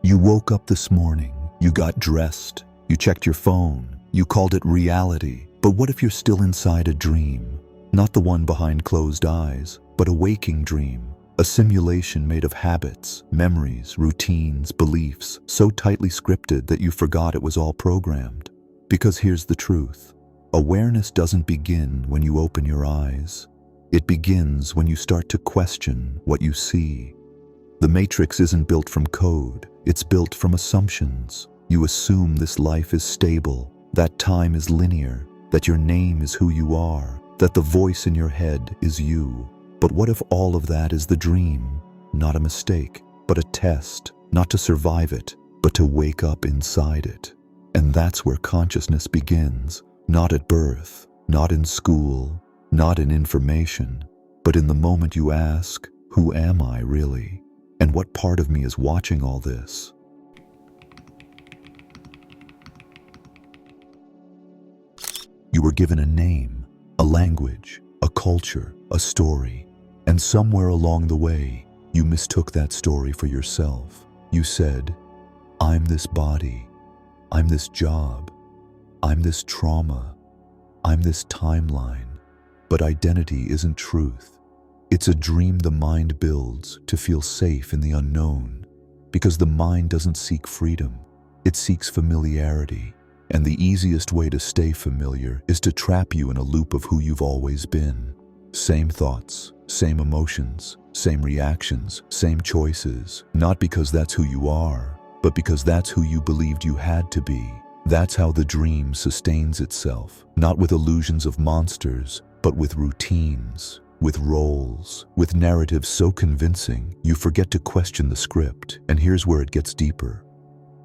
You woke up this morning, you got dressed, you checked your phone, you called it reality. But what if you're still inside a dream? Not the one behind closed eyes, but a waking dream. A simulation made of habits, memories, routines, beliefs, so tightly scripted that you forgot it was all programmed. Because here's the truth. Awareness doesn't begin when you open your eyes. It begins when you start to question what you see. The matrix isn't built from code, it's built from assumptions. You assume this life is stable, that time is linear, that your name is who you are, that the voice in your head is you. But what if all of that is the dream? Not a mistake, but a test, not to survive it, but to wake up inside it. And that's where consciousness begins, not at birth, not in school, not in information, but in the moment you ask, who am I really? And what part of me is watching all this? You were given a name, a language, a culture, a story. And somewhere along the way, you mistook that story for yourself. You said, I'm this body, I'm this job, I'm this trauma, I'm this timeline. But identity isn't truth. It's a dream the mind builds to feel safe in the unknown. Because the mind doesn't seek freedom, it seeks familiarity. And the easiest way to stay familiar is to trap you in a loop of who you've always been. Same thoughts, same emotions, same reactions, same choices. Not because that's who you are, but because that's who you believed you had to be. That's how the dream sustains itself, not with illusions of monsters, but with routines, with roles, with narratives so convincing you forget to question the script. And here's where it gets deeper.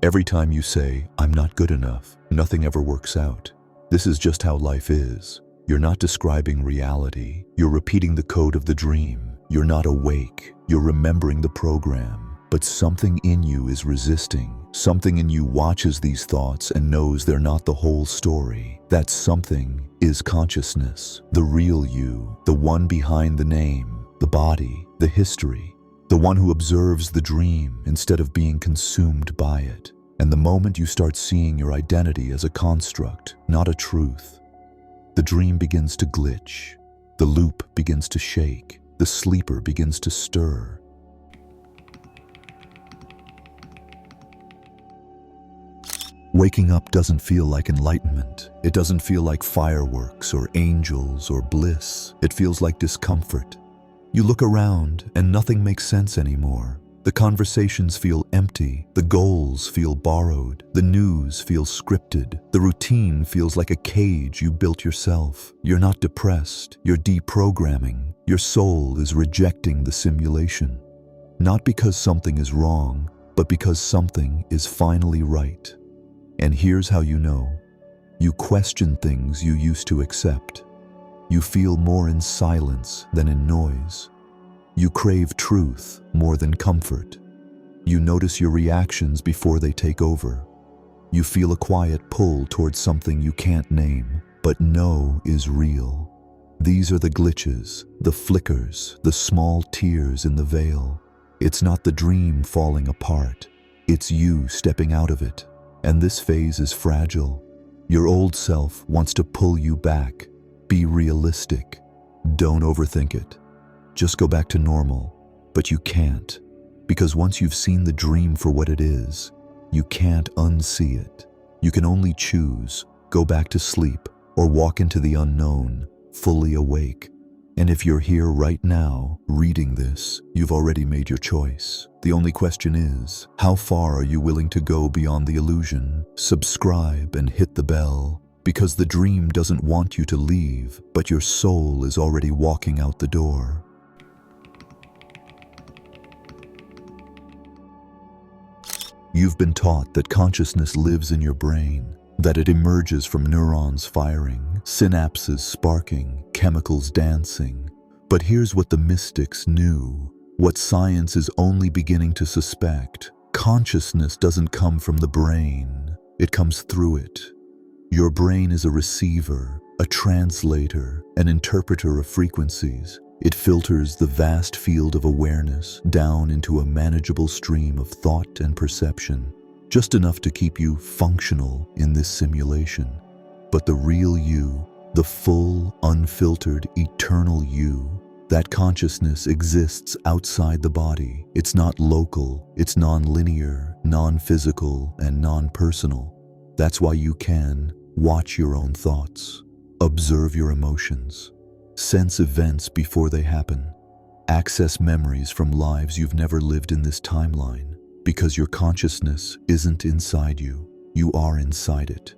Every time you say, I'm not good enough, nothing ever works out. This is just how life is. You're not describing reality. You're repeating the code of the dream. You're not awake. You're remembering the program. But something in you is resisting. Something in you watches these thoughts and knows they're not the whole story. That something is consciousness, the real you, the one behind the name, the body, the history, the one who observes the dream instead of being consumed by it. And the moment you start seeing your identity as a construct, not a truth, the dream begins to glitch, the loop begins to shake, the sleeper begins to stir. Waking up doesn't feel like enlightenment. It doesn't feel like fireworks or angels or bliss. It feels like discomfort. You look around and nothing makes sense anymore. The conversations feel empty, the goals feel borrowed, the news feels scripted, the routine feels like a cage you built yourself. You're not depressed, you're deprogramming. Your soul is rejecting the simulation. Not because something is wrong, but because something is finally right. And here's how you know. You question things you used to accept. You feel more in silence than in noise. You crave truth more than comfort. You notice your reactions before they take over. You feel a quiet pull towards something you can't name, but know is real. These are the glitches, the flickers, the small tears in the veil. It's not the dream falling apart. It's you stepping out of it. And this phase is fragile. Your old self wants to pull you back. Be realistic. Don't overthink it. Just go back to normal. But you can't. Because once you've seen the dream for what it is, you can't unsee it. You can only choose, go back to sleep, or walk into the unknown, fully awake. And if you're here right now, reading this, you've already made your choice. The only question is, how far are you willing to go beyond the illusion? Subscribe and hit the bell, because the dream doesn't want you to leave, but your soul is already walking out the door. You've been taught that consciousness lives in your brain, that it emerges from neurons firing, synapses sparking, chemicals dancing. But here's what the mystics knew, what science is only beginning to suspect. Consciousness doesn't come from the brain, it comes through it. Your brain is a receiver, a translator, an interpreter of frequencies. It filters the vast field of awareness down into a manageable stream of thought and perception, just enough to keep you functional in this simulation. But the real you, the full, unfiltered, eternal you, that consciousness exists outside the body. It's not local, it's non-linear, non-physical, and non-personal. That's why you can watch your own thoughts, observe your emotions, sense events before they happen, access memories from lives you've never lived in this timeline, because your consciousness isn't inside you, you are inside it.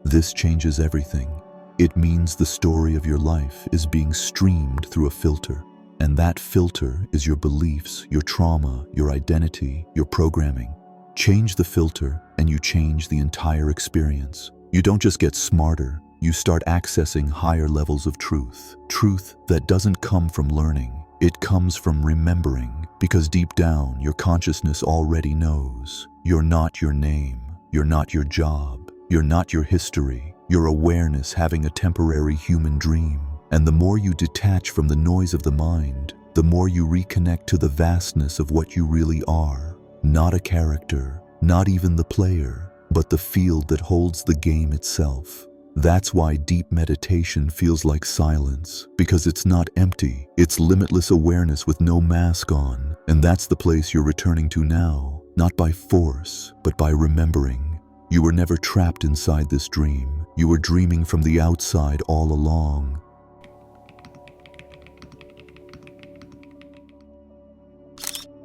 This changes everything. It means the story of your life is being streamed through a filter, and that filter is your beliefs, your trauma, your identity, your programming. Change the filter and you change the entire experience. You don't just get smarter, you start accessing higher levels of truth. Truth that doesn't come from learning, it comes from remembering, because deep down your consciousness already knows. You're not your name, you're not your job, you're not your history, your awareness having a temporary human dream. And the more you detach from the noise of the mind, the more you reconnect to the vastness of what you really are. Not a character, not even the player, but the field that holds the game itself. That's why deep meditation feels like silence, because it's not empty, it's limitless awareness with no mask on. And that's the place you're returning to now, not by force, but by remembering. You were never trapped inside this dream. You were dreaming from the outside all along.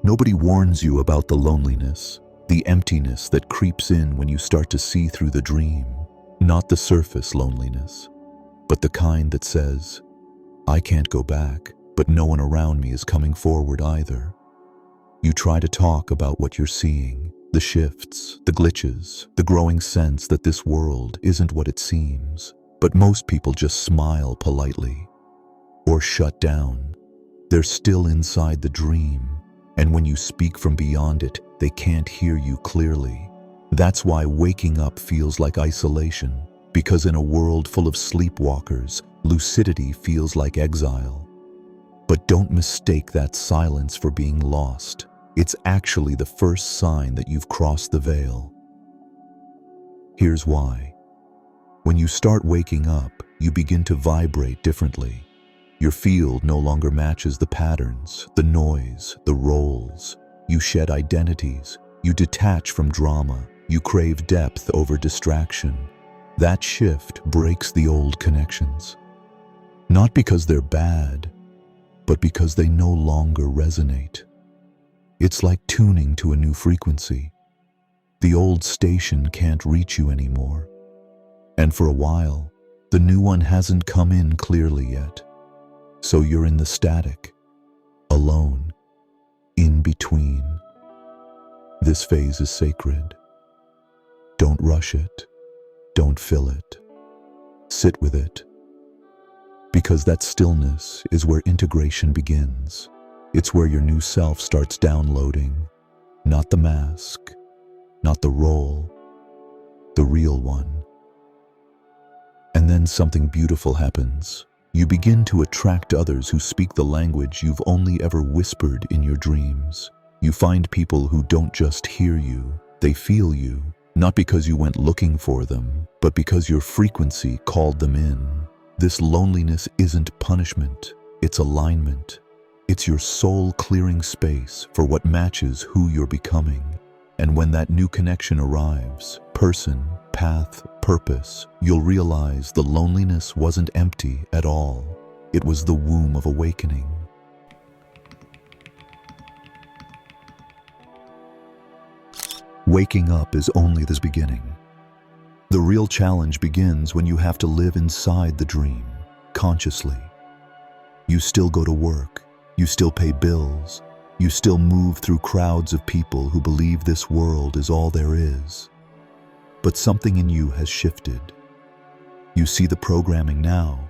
Nobody warns you about the loneliness, the emptiness that creeps in when you start to see through the dream. Not the surface loneliness, but the kind that says, I can't go back, but no one around me is coming forward either. You try to talk about what you're seeing, the shifts, the glitches, the growing sense that this world isn't what it seems. But most people just smile politely or shut down. They're still inside the dream, and when you speak from beyond it, they can't hear you clearly. That's why waking up feels like isolation, because in a world full of sleepwalkers, lucidity feels like exile. But don't mistake that silence for being lost. It's actually the first sign that you've crossed the veil. Here's why. When you start waking up, you begin to vibrate differently. Your field no longer matches the patterns, the noise, the roles. You shed identities. You detach from drama. You crave depth over distraction. That shift breaks the old connections. Not because they're bad, but because they no longer resonate. It's like tuning to a new frequency. The old station can't reach you anymore. And for a while, the new one hasn't come in clearly yet. So you're in the static, alone, in between. This phase is sacred. Don't rush it. Don't fill it. Sit with it. Because that stillness is where integration begins. It's where your new self starts downloading. Not the mask, not the role, the real one. And then something beautiful happens. You begin to attract others who speak the language you've only ever whispered in your dreams. You find people who don't just hear you, they feel you. Not because you went looking for them, but because your frequency called them in. This loneliness isn't punishment, it's alignment. It's your soul clearing space for what matches who you're becoming. And when that new connection arrives, person, path, purpose, you'll realize the loneliness wasn't empty at all. It was the womb of awakening. Waking up is only the beginning. The real challenge begins when you have to live inside the dream, consciously. You still go to work, you still pay bills, you still move through crowds of people who believe this world is all there is. But something in you has shifted. You see the programming now,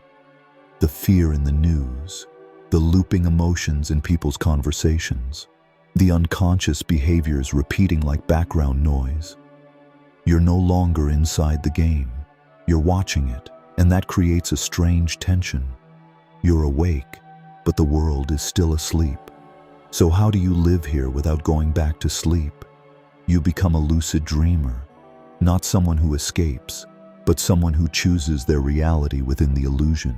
the fear in the news, the looping emotions in people's conversations, the unconscious behaviors repeating like background noise. You're no longer inside the game. You're watching it, and that creates a strange tension. You're awake, but the world is still asleep. So how do you live here without going back to sleep? You become a lucid dreamer, not someone who escapes, but someone who chooses their reality within the illusion.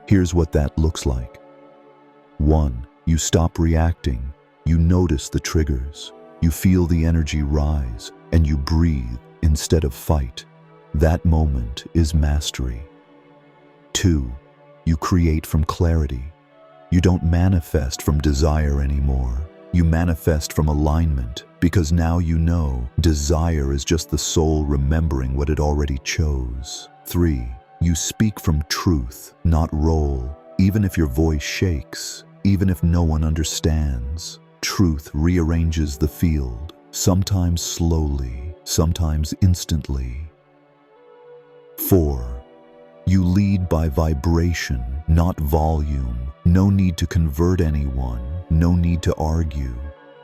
Here's what that looks like. 1. You stop reacting. You notice the triggers. You feel the energy rise, and you breathe instead of fight. That moment is mastery. 2. You create from clarity. You don't manifest from desire anymore. You manifest from alignment, because now you know desire is just the soul remembering what it already chose. 3. You speak from truth, not role. Even if your voice shakes, even if no one understands, truth rearranges the field, sometimes slowly, sometimes instantly. 4. You lead by vibration, not volume. No need to convert anyone, no need to argue.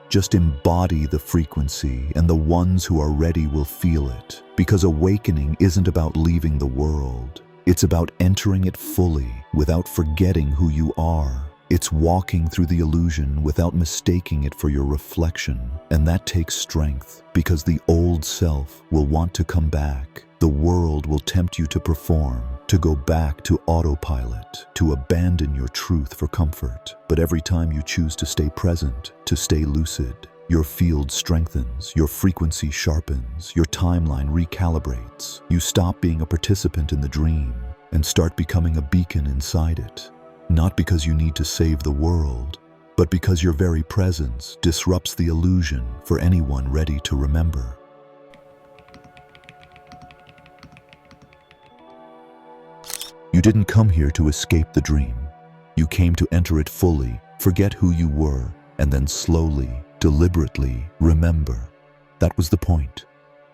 Just embody the frequency, and the ones who are ready will feel it. Because awakening isn't about leaving the world. It's about entering it fully, without forgetting who you are. It's walking through the illusion without mistaking it for your reflection. And that takes strength, because the old self will want to come back. The world will tempt you to perform, to go back to autopilot, to abandon your truth for comfort. But every time you choose to stay present, to stay lucid, your field strengthens, your frequency sharpens, your timeline recalibrates. You stop being a participant in the dream and start becoming a beacon inside it. Not because you need to save the world, but because your very presence disrupts the illusion for anyone ready to remember. You didn't come here to escape the dream. You came to enter it fully, forget who you were, and then slowly, deliberately remember. That was the point.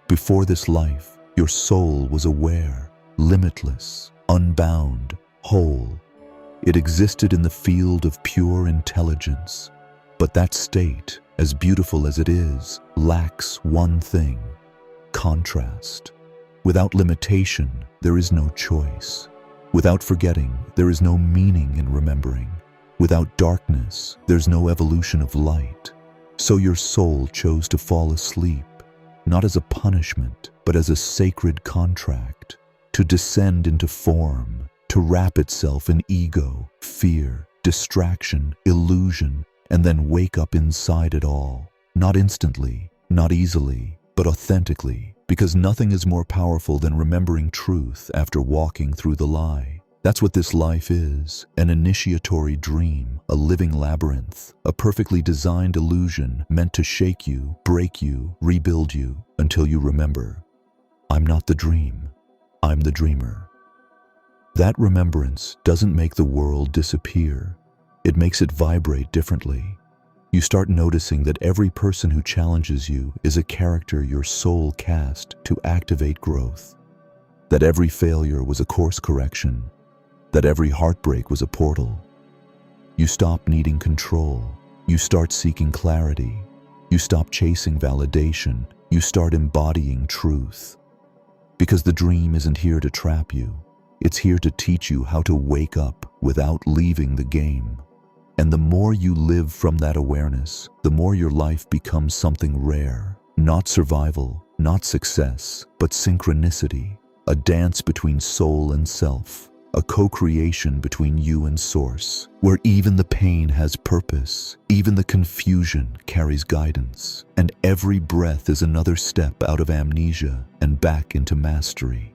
Before this life, your soul was aware, limitless, unbound, whole. It existed in the field of pure intelligence. But that state, as beautiful as it is, lacks one thing: contrast. Without limitation, there is no choice. Without forgetting, there is no meaning in remembering. Without darkness, there's no evolution of light. So your soul chose to fall asleep, not as a punishment, but as a sacred contract, to descend into form, to wrap itself in ego, fear, distraction, illusion, and then wake up inside it all. Not instantly, not easily, but authentically, because nothing is more powerful than remembering truth after walking through the lie. That's what this life is, an initiatory dream, a living labyrinth, a perfectly designed illusion meant to shake you, break you, rebuild you, until you remember, I'm not the dream, I'm the dreamer. That remembrance doesn't make the world disappear. It makes it vibrate differently. You start noticing that every person who challenges you is a character your soul cast to activate growth. That every failure was a course correction. That every heartbreak was a portal. You stop needing control. You start seeking clarity. You stop chasing validation. You start embodying truth. Because the dream isn't here to trap you. It's here to teach you how to wake up without leaving the game. And the more you live from that awareness, the more your life becomes something rare. Not survival, not success, but synchronicity. A dance between soul and self. A co-creation between you and source, where even the pain has purpose, even the confusion carries guidance, and every breath is another step out of amnesia and back into mastery.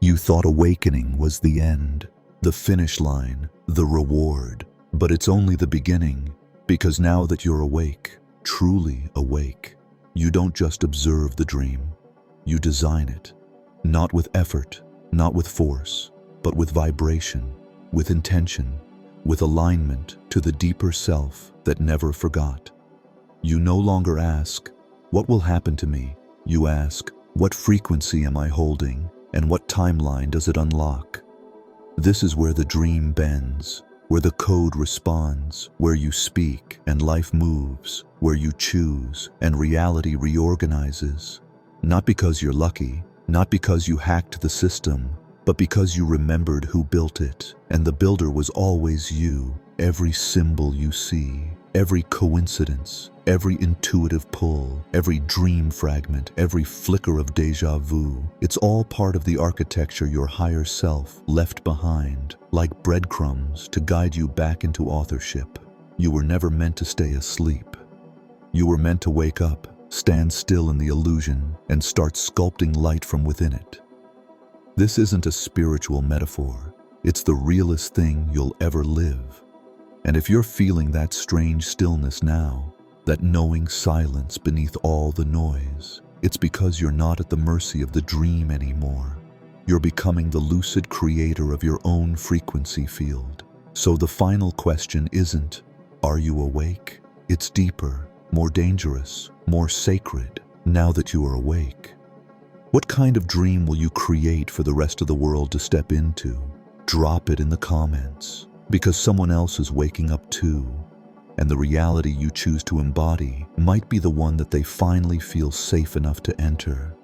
You thought awakening was the end, the finish line, the reward, but it's only the beginning, because now that you're awake, truly awake, you don't just observe the dream. You design it, not with effort, not with force, but with vibration, with intention, with alignment to the deeper self that never forgot. You no longer ask, what will happen to me? You ask, what frequency am I holding, and what timeline does it unlock? This is where the dream bends, where the code responds, where you speak and life moves, where you choose and reality reorganizes. Not because you're lucky, not because you hacked the system, but because you remembered who built it, and the builder was always you. Every symbol you see, every coincidence, every intuitive pull, every dream fragment, every flicker of déjà vu, it's all part of the architecture your higher self left behind, like breadcrumbs to guide you back into authorship. You were never meant to stay asleep. You were meant to wake up, stand still in the illusion, and start sculpting light from within it. This isn't a spiritual metaphor. It's the realest thing you'll ever live. And if you're feeling that strange stillness now, that knowing silence beneath all the noise, it's because you're not at the mercy of the dream anymore. You're becoming the lucid creator of your own frequency field. So the final question isn't, are you awake? It's deeper, more dangerous, more sacred, now that you are awake. What kind of dream will you create for the rest of the world to step into? Drop it in the comments. Because someone else is waking up too, and the reality you choose to embody might be the one that they finally feel safe enough to enter.